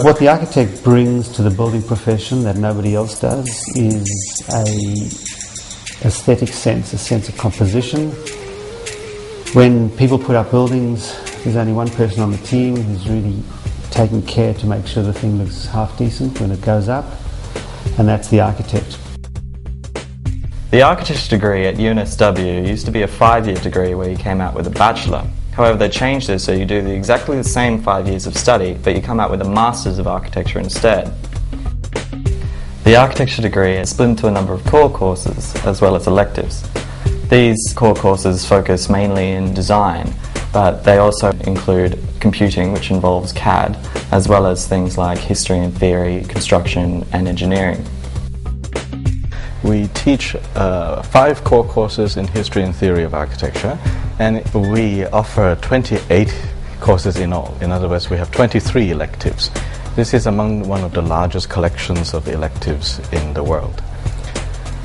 What the architect brings to the building profession that nobody else does is a aesthetic sense, a sense of composition. When people put up buildings, there's only one person on the team who's really taking care to make sure the thing looks half decent when it goes up, and that's the architect. The architecture degree at UNSW used to be a 5-year degree where you came out with a bachelor. However, they changed it so you do exactly the same 5 years of study, but you come out with a Masters of Architecture instead. The architecture degree is split into a number of core courses as well as electives. These core courses focus mainly in design, but they also include computing, which involves CAD, as well as things like history and theory, construction and engineering. We teach 5 core courses in history and theory of architecture, and we offer 28 courses in all. In other words, we have 23 electives. This is among one of the largest collections of electives in the world.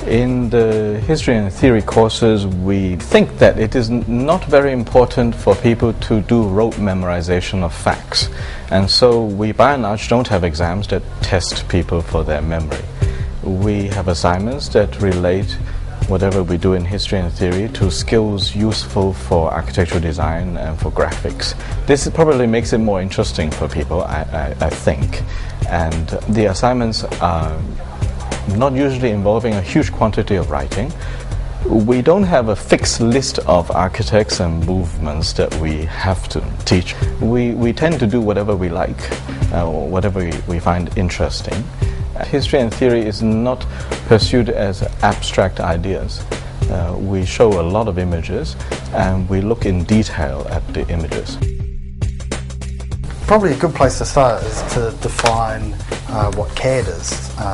In the history and theory courses, we think that it is not very important for people to do rote memorization of facts, and so we by and large don't have exams that test people for their memory. We have assignments that relate whatever we do in history and theory to skills useful for architectural design and for graphics. This probably makes it more interesting for people, I think, and the assignments are not usually involving a huge quantity of writing. We don't have a fixed list of architects and movements that we have to teach. We tend to do whatever we like, whatever we find interesting. History and theory is not pursued as abstract ideas. We show a lot of images and we look in detail at the images. Probably a good place to start is to define what CAD is,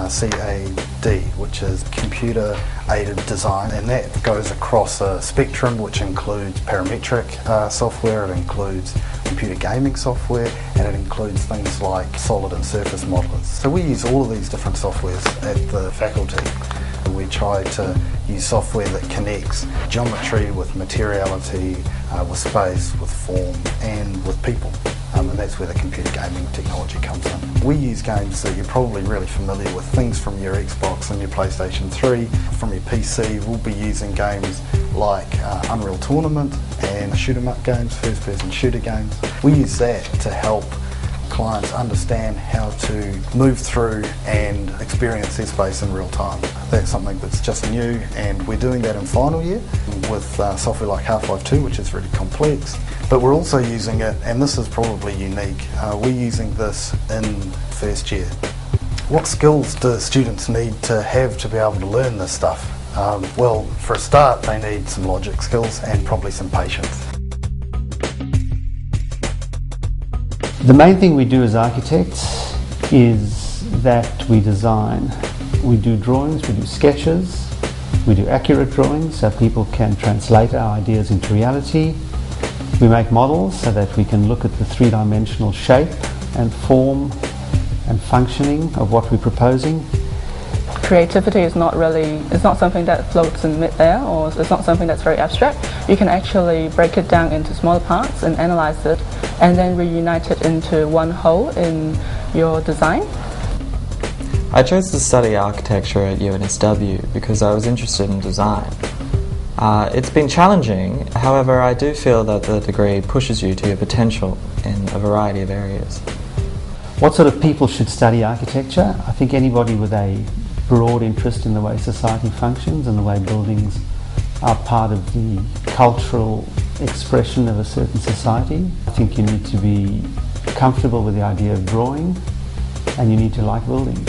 C-A-D, which is Computer Aided Design, and that goes across a spectrum which includes parametric software, it includes computer gaming software, and it includes things like solid and surface modelers. So we use all of these different softwares at the faculty. We try to use software that connects geometry with materiality, with space, with form, and with people. And that's where the computer gaming technology comes in. We use games that you're probably really familiar with, things from your Xbox and your PlayStation 3. From your PC, we'll be using games like Unreal Tournament and shoot-'em-up games, first-person shooter games. We use that to help clients understand how to move through and experience their space in real time. That's something that's just new, and we're doing that in final year with software like Half-Life 2, which is really complex. But we're also using it, and this is probably unique, we're using this in first year. What skills do students need to have to be able to learn this stuff? Well, for a start, they need some logic skills and probably some patience. The main thing we do as architects is that we design. We do drawings, we do sketches, we do accurate drawings so people can translate our ideas into reality. We make models so that we can look at the three-dimensional shape and form and functioning of what we're proposing. Creativity is not something that floats in mid-air, or it's not something that's very abstract. You can actually break it down into smaller parts and analyze it, and then reunite it into one whole in your design. I chose to study architecture at UNSW because I was interested in design. It's been challenging, however I do feel that the degree pushes you to your potential in a variety of areas. What sort of people should study architecture? I think anybody with a broad interest in the way society functions and the way buildings are part of the cultural expression of a certain society. I think you need to be comfortable with the idea of drawing, and you need to like buildings.